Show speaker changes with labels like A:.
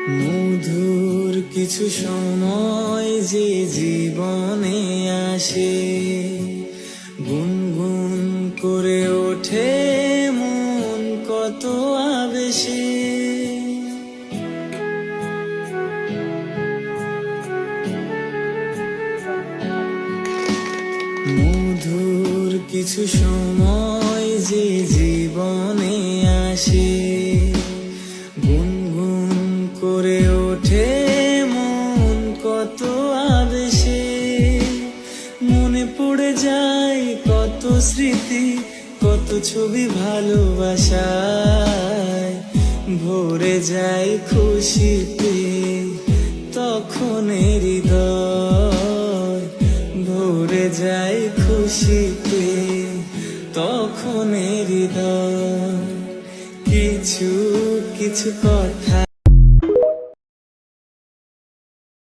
A: মধুর কিছু সময় যে জীবনে আসে, গুনগুন করে ওঠে মন কত আবেশে। মধুর কিছু সময় যে জীবনে আসে, গুনগুন করে ওঠে মন কত আবেশে। মনে পড়ে যায় কত স্মৃতি, কত ছবি ভালোবাসায়, ভরে যায় খুশিতে তখন হৃদয়, ভরে যায় খুশিতে তখন হৃদয়। কিছু কিছু কথা